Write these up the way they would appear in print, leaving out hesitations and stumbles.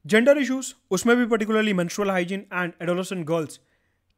Gender issues, उसमें भी particularly menstrual hygiene and adolescent girls,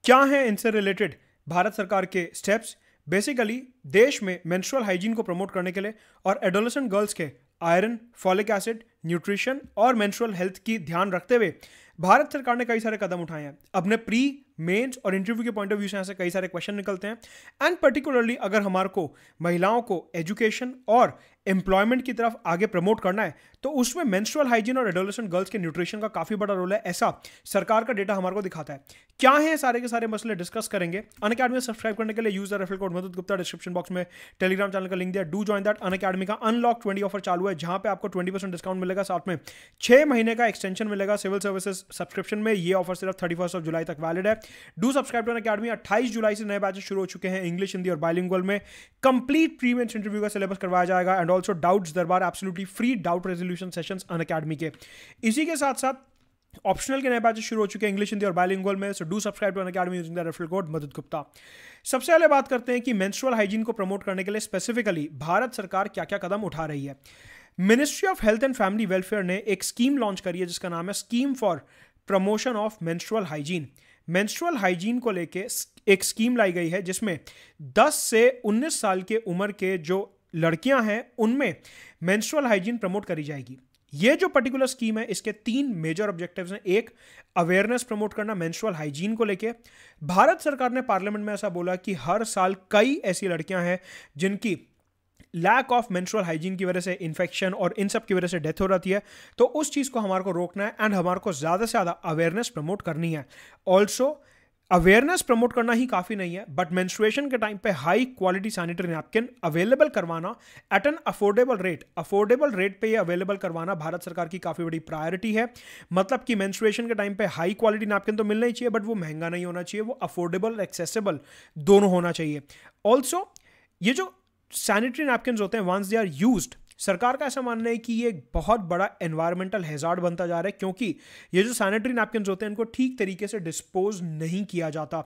क्या हैं इनसे रिलेटेड भारत सरकार के स्टेप्स। बेसिकली देश में मेंस्ट्रुअल हाइजीन को प्रमोट करने के लिए और एडोलेसेंट गर्ल्स के आयरन, फॉलिक एसिड, न्यूट्रिशन और मेंस्ट्रुअल हेल्थ की ध्यान रखते हुए भारत सरकार ने कई सारे कदम उठाए हैं। अपने प्री, मेंस और इंटरव्यू के पॉइंट ऑफ व्यू से यहाँ से कई सारे क्वेश्चन निकलते हैं। एंड पर्टिकुलरली अगर हमारे को महिलाओं को एजुकेशन और एम्प्लॉयमेंट की तरफ आगे प्रमोट करना है तो उसमें मेंस्ट्रुअल हाइजीन और एडोलेसेंट गर्ल्स के न्यूट्रिशन का काफी बड़ा रोल है, ऐसा सरकार का डेटा हमारे को दिखाता है। क्या है सारे के सारे मसले डिस्कस करेंगे। अनअकैडमी सब्सक्राइब करने के लिए use the referral code Madhud Gupta, description box में टेलीग्राम चैनल का लिंक दिया, डू जॉइन दैट। अनअकैडमी का अनलॉक 20 ऑफर चालू है जहां पे आपको 20% डिस्काउंट मिलेगा, साथ में 6 महीने का एक्सटेंशन मिलेगा सिविल सर्विसेज सब्सक्रिप्शन में। ये ऑफर सिर्फ 31 जुलाई तक वैलिड है। Do subscribe to Unacademy. 28 जुलाई से नए बैचेस शुरू हो चुके हैं इंग्लिश, हिंदी और बाइलिंगुअल में। कंप्लीट प्री मेंस इंटरव्यू का सिलेबस करवाया जाएगा एंड ऑल्सो डाउट्स दरबार, absolutely free doubt resolution sessions Unacademy के। इसी के साथ साथ ऑप्शनल के नए बैचेस शुरू हो चुके हैं इंग्लिश, हिंदी और बाइलिंगुअल में। So do subscribe to Unacademy using the referral code Madhud Gupta. सबसे पहले बात करते हैं कि मेंस्ट्रुअल हाइजीन को प्रमोट करने के लिए स्पेसिफिकली भारत सरकार क्या क्या कदम उठा रही है। Ministry of health and family welfare ने एक स्कीम लॉन्च करी है जिसका नाम है scheme for promotion of menstrual hygiene. Menstrual hygiene को लेके एक स्कीम लाई गई है जिसमें 10 से 19 साल के उम्र के जो लड़कियां हैं उनमें मेंस्ट्रुअल हाइजीन प्रमोट करी जाएगी। ये जो पर्टिकुलर स्कीम है इसके 3 मेजर ऑब्जेक्टिव्स हैं। एक, अवेयरनेस प्रमोट करना मेंस्ट्रुअल हाइजीन को लेके। भारत सरकार ने पार्लियामेंट में ऐसा बोला कि हर साल कई ऐसी लड़कियां हैं जिनकी लैक ऑफ मेंस्ट्रुअल हाइजीन की वजह से इन्फेक्शन और इन सब की वजह से डेथ हो जाती है, तो उस चीज़ को हमारे को रोकना है एंड हमारे को ज़्यादा से ज़्यादा अवेयरनेस प्रमोट करनी है। ऑल्सो अवेयरनेस प्रमोट करना ही काफ़ी नहीं है, बट मेंस्ट्रुएशन के टाइम पे high quality sanitary napkin available करवाना एट एन अफोर्डेबल रेट पे ये अवेलेबल करवाना भारत सरकार की काफ़ी बड़ी प्रायोरिटी है। मतलब कि मेंस्ट्रुएशन के टाइम पे हाई क्वालिटी नैपकिन तो मिलना ही चाहिए, बट वो महंगा नहीं होना चाहिए, वो अफोर्डेबल, एक्सेसिबल दोनों होना चाहिए। ऑल्सो ये जो सैनिटरी नैपकिन होते हैं वंस दे आर यूज्ड, सरकार का ऐसा मानना है कि ये एक बहुत बड़ा एनवायरमेंटल हैजार्ड बनता जा रहा है क्योंकि ये जो सैनिटरी नैपकिन होते हैं इनको ठीक तरीके से डिस्पोज नहीं किया जाता।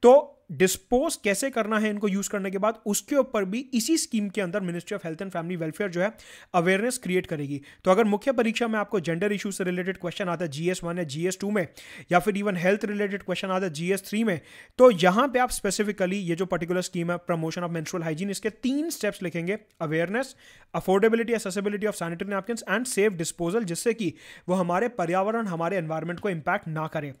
तो डिस्पोज कैसे करना है इनको यूज करने के बाद, उसके ऊपर भी इसी स्कीम के अंदर ministry of health and family welfare जो है अवेयरनेस क्रिएट करेगी। तो अगर मुख्य परीक्षा में आपको जेंडर इशू से रिलेटेड क्वेश्चन आता है GS1 या GS2 में, या फिर इवन हेल्थ रिलेटेड क्वेश्चन आता है GS3 में, तो यहां पे आप स्पेसिफिकली ये जो पर्टिकुलर स्कीम है प्रमोशन ऑफ मेंस्ट्रुअल हाइजीन, इसके 3 स्टेप्स लिखेंगे। Awareness, affordability, accessibility of sanitary napkins and safe disposal, जिससे कि वो हमारे पर्यावरण, हमारे एनवायरमेंट को इंपैक्ट ना करे।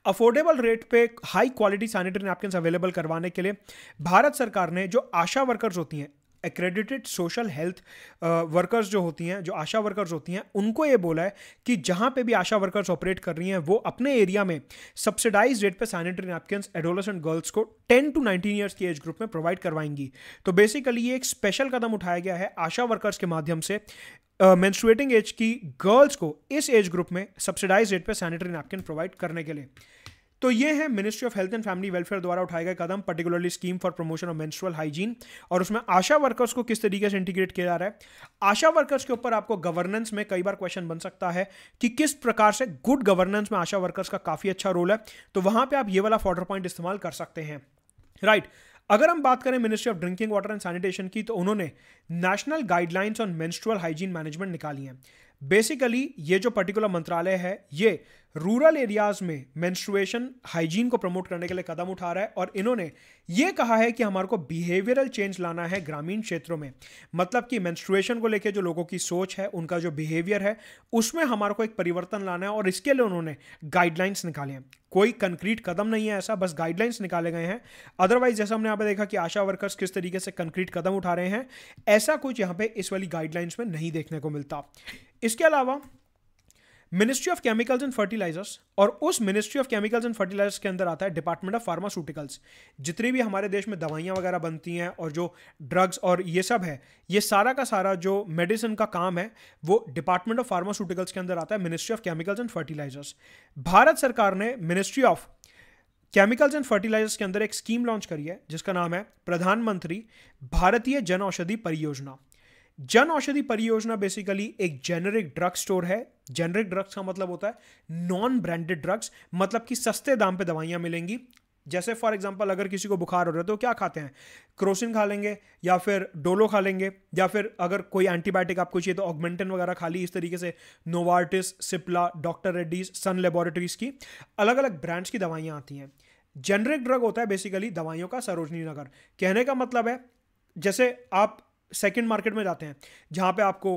अफोर्डेबल रेट पे high quality sanitary napkins available करवाने के लिए भारत सरकार ने जो आशा वर्कर्स होती हैं, एक्रेडिटेड सोशल हेल्थ वर्कर्स जो होती हैं, जो आशा वर्कर्स होती हैं, उनको ये बोला है कि जहां पे भी आशा वर्कर्स ऑपरेट कर रही हैं वो अपने एरिया में सब्सिडाइज रेट पे सैनिटरी नैपकिन्स एडोलेसेंट गर्ल्स को 10 to 19 ईयर्स की एज ग्रुप में प्रोवाइड करवाएंगी। तो बेसिकली ये एक स्पेशल कदम उठाया गया है आशा वर्कर्स के माध्यम से मेंस्ट्रुएटिंग एज की गर्ल्स को इस एज ग्रुप में सब्सिडाइज रेट पे सैनिटरी नैपकिन प्रोवाइड करने के लिए। तो ये है ministry of health and family welfare द्वारा उठाए गए कदम, particularly scheme for promotion of menstrual hygiene, और उसमें आशा वर्कर्स को किस तरीके से इंटीग्रेट किया जा रहा है। आशा वर्कर्स के ऊपर आपको गवर्नेंस में कई बार क्वेश्चन बन सकता है कि किस प्रकार से गुड गवर्नेंस में आशा वर्कर्स का काफी अच्छा रोल है, तो वहां पे आप ये वाला फॉर्डर पॉइंट इस्तेमाल कर सकते हैं, राइट। अगर हम बात करें ministry of drinking water and sanitation की, तो उन्होंने national guidelines on menstrual hygiene management निकाली हैं। बेसिकली ये जो पर्टिकुलर मंत्रालय है ये रूरल एरियाज में मेंस्ट्रुएशन हाइजीन को प्रमोट करने के लिए कदम उठा रहा है, और इन्होंने ये कहा है कि हमारे को बिहेवियरल चेंज लाना है ग्रामीण क्षेत्रों में। मतलब कि मेंस्ट्रुएशन को लेकर जो लोगों की सोच है, उनका जो बिहेवियर है, उसमें हमारे को एक परिवर्तन लाना है, और इसके लिए उन्होंने गाइडलाइंस निकाले हैं। कोई कंक्रीट कदम नहीं है ऐसा, बस गाइडलाइंस निकाले गए हैं। अदरवाइज जैसा हमने यहाँ पे देखा कि आशा वर्कर्स किस तरीके से कंक्रीट कदम उठा रहे हैं, ऐसा कुछ यहाँ पे इस वाली गाइडलाइंस में नहीं देखने को मिलता। इसके अलावा ministry of chemicals and fertilizers, और उस ministry of chemicals and fertilizers के अंदर आता है डिपार्टमेंट ऑफ फार्मास्यूटिकल्स। जितनी भी हमारे देश में दवाइयाँ वगैरह बनती हैं और जो ड्रग्स और ये सब है, ये सारा का सारा जो मेडिसिन का काम है वो डिपार्टमेंट ऑफ फार्मास्यूटिकल्स के अंदर आता है, ministry of chemicals and fertilizers. Bharat सरकार ने ministry of chemicals and fertilizers के अंदर एक स्कीम लॉन्च करी है जिसका नाम है प्रधानमंत्री भारतीय जन औषधि परियोजना। जन औषधि परियोजना बेसिकली एक जेनरिक ड्रग स्टोर है। जेनरिक ड्रग्स का मतलब होता है नॉन ब्रांडेड ड्रग्स, मतलब कि सस्ते दाम पे दवाइयां मिलेंगी जैसे फॉर एग्जांपल अगर किसी को बुखार हो रहा है तो क्या खाते हैं, क्रोसिन खा लेंगे या फिर डोलो खा लेंगे, या फिर अगर कोई एंटीबायोटिक आपको चाहिए तो ऑगमेंटिन वगैरह खा ली। इस तरीके से नोवार्टिस, सिप्ला, डॉक्टर रेड्डीज, सन लेबोरेटरीज की अलग अलग ब्रांड्स की दवाइयाँ आती हैं। जेनरिक ड्रग होता है बेसिकली दवाइयों का सरोजनी नगर। कहने का मतलब है जैसे आप सेकंड मार्केट में जाते हैं जहाँ पे आपको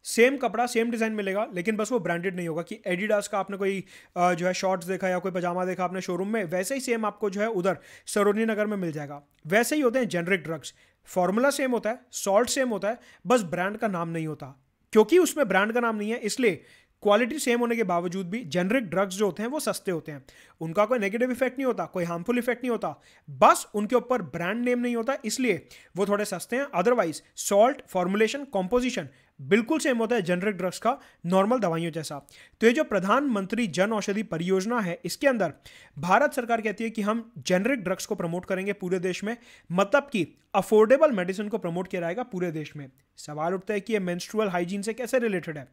सेम कपड़ा सेम डिज़ाइन मिलेगा, लेकिन बस वो ब्रांडेड नहीं होगा कि एडिडास का आपने कोई जो है शॉर्ट्स देखा या कोई पजामा देखा आपने शोरूम में, वैसे ही सेम आपको जो है उधर सरोजनी नगर में मिल जाएगा। वैसे ही होते हैं जेनरिक ड्रग्स, फॉर्मूला सेम होता है, सॉल्ट सेम होता है, बस ब्रांड का नाम नहीं होता। क्योंकि उसमें ब्रांड का नाम नहीं है इसलिए क्वालिटी सेम होने के बावजूद भी जेनरिक ड्रग्स जो होते हैं वो सस्ते होते हैं। उनका कोई नेगेटिव इफेक्ट नहीं होता, कोई हार्मफुल इफेक्ट नहीं होता, बस उनके ऊपर ब्रांड नेम नहीं होता इसलिए वो थोड़े सस्ते हैं। अदरवाइज सॉल्ट, फॉर्मुलेशन, कॉम्पोजिशन बिल्कुल सेम होता है जेनरिक ड्रग्स का, नॉर्मल दवाइयों जैसा। तो ये जो प्रधानमंत्री जन औषधि परियोजना है, इसके अंदर भारत सरकार कहती है कि हम जेनरिक ड्रग्स को प्रमोट करेंगे पूरे देश में, मतलब कि अफोर्डेबल मेडिसिन को प्रमोट किया जाएगा पूरे देश में। सवाल उठता है कि ये मेंस्ट्रुअल हाइजीन से कैसे रिलेटेड है।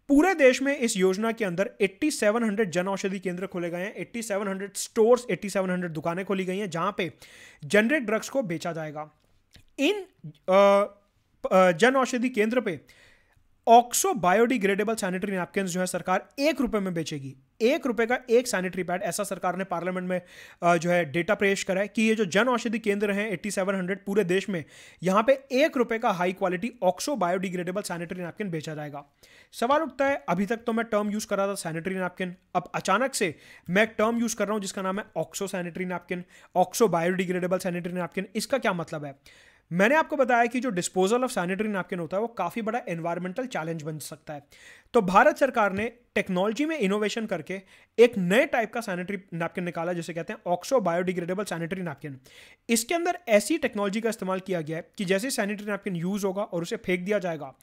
पूरे देश में इस योजना के अंदर 8700 जन औषधि केंद्र खोले गए हैं, 8700 स्टोर्स, 8700 दुकानें खोली गई हैं जहां पे जेनरिक ड्रग्स को बेचा जाएगा। इन जन औषधि केंद्र पे ऑक्सो बायोडिग्रेडेबल सैनिटरी नैपकिन जो है सरकार ₹1 में बेचेगी। ₹1 का एक सैनिटरी पैड, ऐसा सरकार ने पार्लियामेंट में जो है डेटा पेश करा है कि ये जो जन औषधि केंद्र हैं 8700 पूरे देश में, यहाँ पे ₹1 का high quality oxo biodegradable sanitary napkin बेचा जाएगा। सवाल उठता है, अभी तक तो मैं टर्म यूज कर रहा था सैनिटरी नैपकिन, अब अचानक से मैं एक टर्म यूज कर रहा हूं जिसका नाम है oxo sanitary napkin, oxo biodegradable sanitary napkin. इसका क्या मतलब है? मैंने आपको बताया कि जो डिस्पोजल ऑफ सैनिटरी नैपकिन होता है वो काफ़ी बड़ा एनवायरमेंटल चैलेंज बन सकता है। तो भारत सरकार ने टेक्नोलॉजी में इनोवेशन करके एक नए टाइप का सैनिटरी नैपकिन निकाला जिसे कहते हैं ऑक्सो बायोडिग्रेडेबल सैनिटरी नैपकिन। इसके अंदर ऐसी टेक्नोलॉजी का इस्तेमाल किया गया है कि जैसे सैनिटरी नैपकिन यूज होगा और उसे फेंक दिया जाएगा,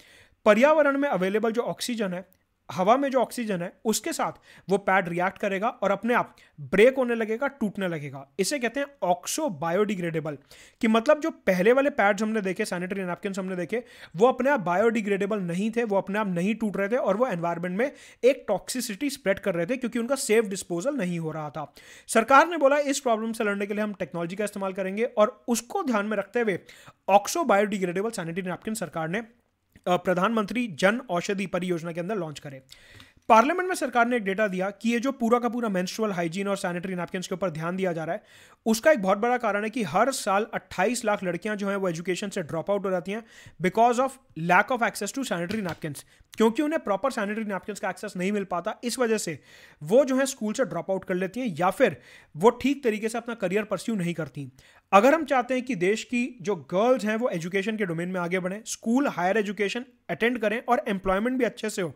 पर्यावरण में अवेलेबल जो ऑक्सीजन है, हवा में जो ऑक्सीजन है, उसके साथ वो पैड रिएक्ट करेगा और अपने आप ब्रेक होने लगेगा, टूटने लगेगा। इसे कहते हैं ऑक्सो बायोडिग्रेडेबल, कि मतलब जो पहले वाले पैड्स हमने देखे, सैनिटरी नैपकिन हमने देखे, वो अपने आप बायोडिग्रेडेबल नहीं थे, वो अपने आप नहीं टूट रहे थे और वो एनवायरमेंट में एक टॉक्सिसिटी स्प्रेड कर रहे थे क्योंकि उनका सेफ डिस्पोजल नहीं हो रहा था। सरकार ने बोला इस प्रॉब्लम से लड़ने के लिए हम टेक्नोलॉजी का इस्तेमाल करेंगे और उसको ध्यान में रखते हुए ऑक्सो बायोडिग्रेडेबल सैनिटरी नैपकिन सरकार ने प्रधानमंत्री जन औषधि परियोजना के अंदर लॉन्च करे। पार्लियामेंट में सरकार ने एक डेटा दिया कि ये जो पूरा का पूरा मेंस्ट्रुअल हाइजीन और सैनिटरी नैपकिन्स के ऊपर ध्यान दिया जा रहा है, उसका एक बहुत बड़ा कारण है कि हर साल 28 लाख लड़कियां जो हैं वो एजुकेशन से ड्रॉप आउट हो जाती हैं because of lack of access to sanitary napkins. क्योंकि उन्हें प्रॉपर सैनिटरी नैपकिन्स का एक्सेस नहीं मिल पाता, इस वजह से वो जो है स्कूल से ड्रॉप आउट कर लेती हैं या फिर वो ठीक तरीके से अपना करियर परस्यू नहीं करती। अगर हम चाहते हैं कि देश की जो गर्ल्स हैं वो एजुकेशन के डोमेन में आगे बढ़ें, स्कूल हायर एजुकेशन अटेंड करें और एम्प्लॉयमेंट भी अच्छे से हो,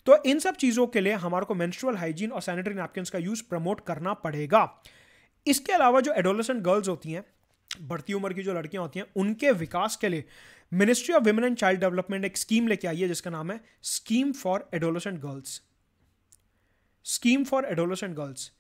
तो इन सब चीज़ों के लिए हमारे को मेंस्ट्रुअल हाइजीन और सैनिटरी नैपकिन्स का यूज़ प्रमोट करना पड़ेगा। इसके अलावा जो एडोलेसेंट गर्ल्स होती हैं, बढ़ती उम्र की जो लड़कियां होती हैं, उनके विकास के लिए ministry of women and child development एक स्कीम लेके आई है जिसका नाम है scheme for adolescent girls. Scheme for adolescent girls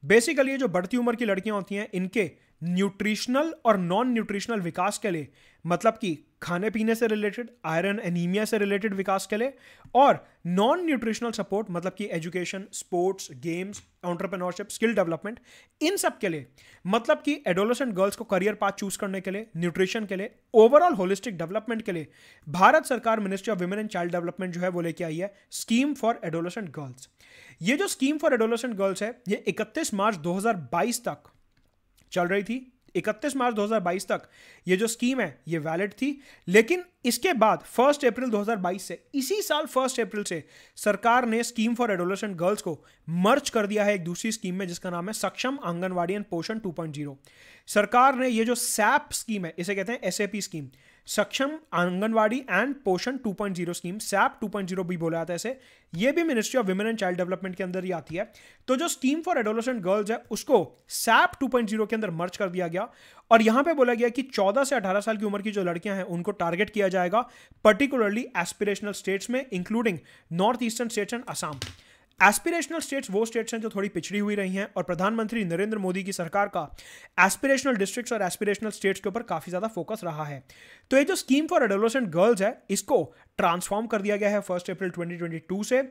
basically जो बढ़ती उम्र की लड़कियां होती हैं, इनके न्यूट्रिशनल और नॉन न्यूट्रिशनल विकास के लिए, मतलब कि खाने पीने से रिलेटेड, आयरन एनीमिया से रिलेटेड विकास के लिए, और नॉन न्यूट्रिशनल सपोर्ट मतलब कि education, sports, games, entrepreneurship, skill development, इन सब के लिए, मतलब कि एडोलेसेंट गर्ल्स को करियर पाथ चूज करने के लिए, न्यूट्रिशन के लिए, ओवरऑल होलिस्टिक डेवलपमेंट के लिए भारत सरकार ministry of women and child development जो है वो लेके आई है स्कीम फॉर एडोलेसेंट गर्ल्स। ये जो स्कीम फॉर एडोलेसेंट गर्ल्स है ये 31 मार्च 2022 तक चल रही थी। 31 मार्च 2022 तक ये जो स्कीम है ये वैलिड थी, लेकिन इसके बाद 1 अप्रैल 2022 से, इसी साल 1 अप्रैल से सरकार ने स्कीम फॉर एडोलेसेंट गर्ल्स को मर्ज कर दिया है एक दूसरी स्कीम में जिसका नाम है सक्षम आंगनवाड़ी एंड पोषण 2.0। सरकार ने ये जो सैप स्कीम है, इसे कहते हैं एसएपी स्कीम, सक्षम आंगनवाड़ी एंड पोषण 2.0 स्कीम, सैप 2.0 भी बोला जाता है इसे, ये भी ministry of women and child development के अंदर ही आती है। तो जो स्कीम फॉर एडोलेसेंट गर्ल्स है उसको सैप 2.0 के अंदर मर्ज कर दिया गया और यहां पे बोला गया कि 14 से 18 साल की उम्र की जो लड़कियां हैं उनको टारगेट किया जाएगा, पर्टिकुलरली एस्पिरेशनल स्टेट्स में, including north eastern states and Assam. Aspirational states वो स्टेट्स हैं जो थोड़ी पिछड़ी हुई रही हैं और प्रधानमंत्री नरेंद्र मोदी की सरकार का एस्पिरेशनल डिस्ट्रिक्ट्स और एस्पिरेशनल स्टेट्स के ऊपर काफ़ी ज़्यादा फोकस रहा है। तो ये जो स्कीम फॉर एडोलेसेंट गर्ल्स है इसको ट्रांसफॉर्म कर दिया गया है 1 अप्रैल 2022 से,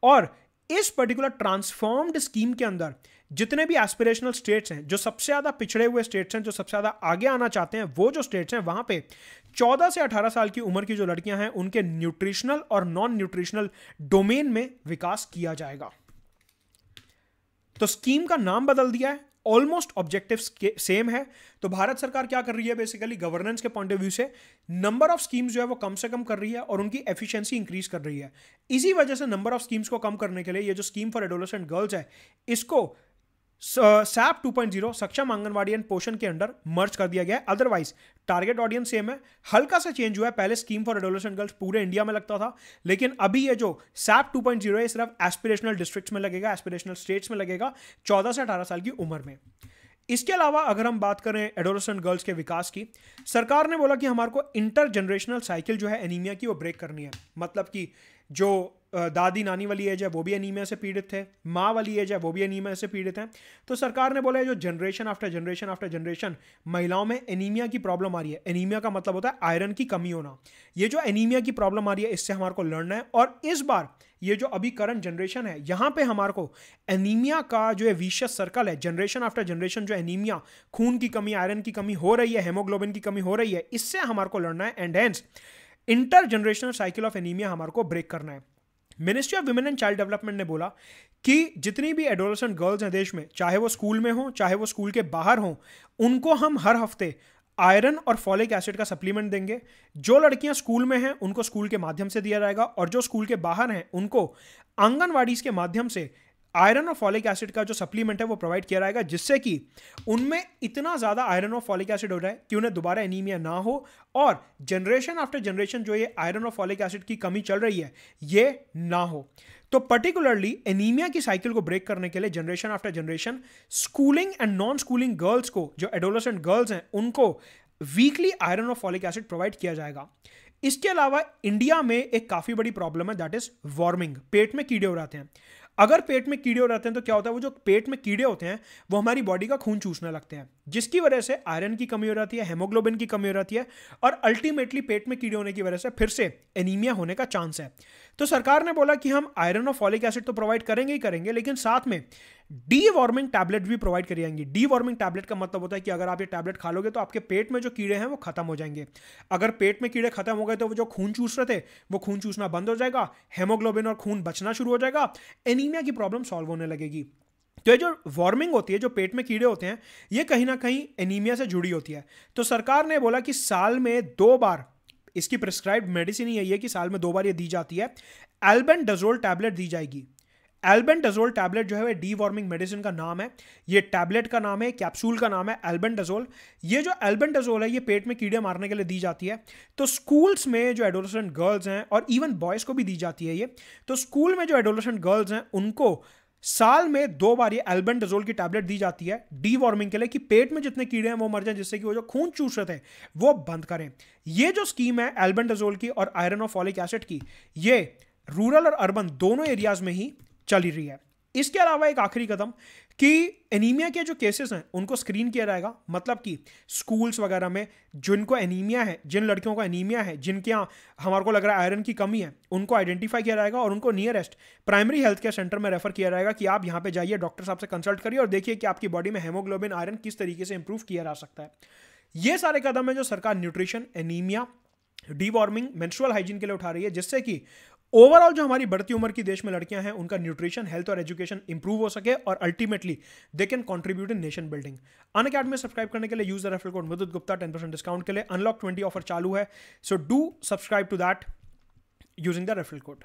और इस पर्टिकुलर ट्रांसफॉर्म्ड स्कीम के अंदर जितने भी एस्पिरेशनल स्टेट्स हैं, जो सबसे ज्यादा पिछड़े हुए स्टेट्स हैं, जो सबसे ज्यादा आगे आना चाहते हैं, वो जो स्टेट्स हैं वहां पे 14 से 18 साल की उम्र की जो लड़कियां हैं उनके न्यूट्रिशनल और नॉन न्यूट्रिशनल डोमेन में विकास किया जाएगा। तो स्कीम का नाम बदल दिया है, ऑलमोस्ट ऑब्जेक्टिव सेम है। तो भारत सरकार क्या कर रही है, बेसिकली गवर्नेंस के पॉइंट ऑफ व्यू से नंबर ऑफ स्कीम्स जो है वो कम से कम कर रही है और उनकी एफिशिएंसी इंक्रीज कर रही है। इसी वजह से नंबर ऑफ स्कीम्स को कम करने के लिए ये जो स्कीम फॉर एडोलेसेंट गर्ल्स है इसको सैप 2.0 सक्षम आंगनवाड़ी एंड पोषण के अंडर मर्ज कर दिया गया है। अदरवाइज टारगेट ऑडियंस सेम है, हल्का सा चेंज हुआ है। पहले स्कीम फॉर एडोलेसेंट गर्ल्स पूरे इंडिया में लगता था, लेकिन अभी ये जो सैप 2.0 है सिर्फ एस्पिरेशनल डिस्ट्रिक्ट्स में लगेगा, एस्पिरेशनल स्टेट्स में लगेगा 14 से 18 साल की उम्र में। इसके अलावा अगर हम बात करें एडोलेसेंट गर्ल्स के विकास की, सरकार ने बोला कि हमारे को इंटर जनरेशनल साइकिल जो है एनीमिया की वो ब्रेक करनी है। मतलब कि जो दादी नानी वाली एज है वो भी एनीमिया से पीड़ित थे, माँ वाली एज है वो भी एनीमिया से पीड़ित हैं। तो सरकार ने बोला है जो generation after generation after generation महिलाओं में एनीमिया की प्रॉब्लम आ रही है, एनीमिया का मतलब होता है आयरन की कमी होना, ये जो एनीमिया की प्रॉब्लम आ रही है इससे हमारे को लड़ना है। और इस बार ये जो अभी करंट जनरेशन है यहाँ पे हमारे को एनीमिया का जो है विशियस सर्कल है, जनरेशन आफ्टर जनरेशन जो एनीमिया, खून की कमी, आयरन की कमी हो रही है, हेमोग्लोबिन की कमी हो रही है, इससे हमारे को लड़ना है। And hence inter generational cycle of anaemia हमारे को ब्रेक करना है। Ministry of women and child development ने बोला कि जितनी भी एडोलेसेंट गर्ल्स हैं देश में, चाहे वो स्कूल में हो चाहे वो स्कूल के बाहर हो, उनको हम हर हफ्ते आयरन और फॉलिक एसिड का सप्लीमेंट देंगे। जो लड़कियां स्कूल में हैं उनको स्कूल के माध्यम से दिया जाएगा और जो स्कूल के बाहर हैं उनको आंगनवाड़ी के माध्यम से आयरन और फॉलिक एसिड का जो सप्लीमेंट है वो प्रोवाइड किया जाएगा, जिससे कि उनमें इतना ज़्यादा आयरन और फॉलिक एसिड हो जाए कि उन्हें दोबारा एनीमिया ना हो और जनरेशन आफ्टर जनरेशन जो ये आयरन और फॉलिक एसिड की कमी चल रही है ये ना हो। तो पर्टिकुलरली एनीमिया की साइकिल को ब्रेक करने के लिए generation after generation schooling and non schooling girls को, जो एडोलेसेंट गर्ल्स हैं, उनको वीकली आयरन और फॉलिक एसिड प्रोवाइड किया जाएगा। इसके अलावा इंडिया में एक काफ़ी बड़ी प्रॉब्लम है, दैट इज वार्मिंग। पेट में कीड़े हो जाते हैं। अगर पेट में कीड़े हो जाते हैं तो क्या होता है, वो जो पेट में कीड़े होते हैं वो हमारी बॉडी का खून चूसने लगते हैं, जिसकी वजह से आयरन की कमी हो जाती है, हेमोग्लोबिन की कमी हो जाती है और अल्टीमेटली पेट में कीड़े होने की वजह से फिर से एनीमिया होने का चांस है। तो सरकार ने बोला कि हम आयरन और फॉलिक एसिड तो प्रोवाइड करेंगे ही करेंगे, लेकिन साथ में डी वार्मिंग टैबलेट भी प्रोवाइड करी जाएंगी। डी वार्मिंग टैबलेट का मतलब होता है कि अगर आप ये टैबलेट खा लोगे तो आपके पेट में जो कीड़े हैं वो खत्म हो जाएंगे। अगर पेट में कीड़े खत्म हो गए तो वो जो खून चूस रहे थे वो खून चूसना बंद हो जाएगा, हेमोग्लोबिन और खून बचना शुरू हो जाएगा, एनीमिया की प्रॉब्लम सॉल्व होने लगेगी। तो ये जो वार्मिंग होती है, जो पेट में कीड़े होते हैं, ये कहीं ना कहीं एनीमिया से जुड़ी होती है। तो सरकार ने बोला कि साल में 2 बार इसकी प्रिस्क्राइब्ड मेडिसिन यही है कि साल में 2 बार ये दी जाती है, एल्बेंडाजोल टैबलेट दी जाएगी। एल्बेंडाजोल टैबलेट जो है वह डी वार्मिंग मेडिसिन का नाम है, ये टैबलेट का नाम है, कैप्सूल का नाम है एल्बेंडाजोल। ये जो एल्बेंडाजोल है ये पेट में कीड़े मारने के लिए दी जाती है। तो स्कूल्स में जो एडोलेसेंट गर्ल्स हैं और इवन बॉयज़ को भी दी जाती है ये, तो स्कूल में जो एडोलेसेंट गर्ल्स हैं उनको साल में 2 बार ये एल्बेंडाजोल की टैबलेट दी जाती है डी वार्मिंग के लिए, कि पेट में जितने कीड़े हैं वो मर जाएं, जिससे कि वो जो खून चूस रहे थे वो बंद करें। ये जो स्कीम है एल्बेंडाजोल की और आयरन और फॉलिक एसिड की, ये रूरल और अर्बन दोनों एरियाज में ही चल रही है। इसके अलावा एक आखिरी कदम कि एनीमिया के जो केसेस हैं उनको स्क्रीन किया जाएगा। मतलब कि स्कूल्स वगैरह में जिनको एनीमिया है, जिन लड़कियों को एनीमिया है, जिनके यहाँ हमारे को लग रहा है आयरन की कमी है, उनको आइडेंटिफाई किया जाएगा और उनको nearest primary health care centre में रेफर किया जाएगा कि आप यहाँ पे जाइए, डॉक्टर साहब से कंसल्ट करिए और देखिए कि आपकी बॉडी में हेमोग्लोबिन, आयरन किस तरीके से इंप्रूव किया जा सकता है। ये सारे कदम है जो सरकार nutrition, anaemia, D warming, menstrual hygiene के लिए उठा रही है, जिससे कि ओवरऑल जो हमारी बढ़ती उम्र की देश में लड़कियां हैं उनका न्यूट्रिशन, हेल्थ और एजुकेशन इंप्रूव हो सके और ultimately they can contribute in nation building. Unacademy में सब्सक्राइब करने के लिए use the referral code Madhud Gupta, 10% discount के लिए। अनलॉक 20 ऑफर चालू है, so do subscribe to that using the referral code.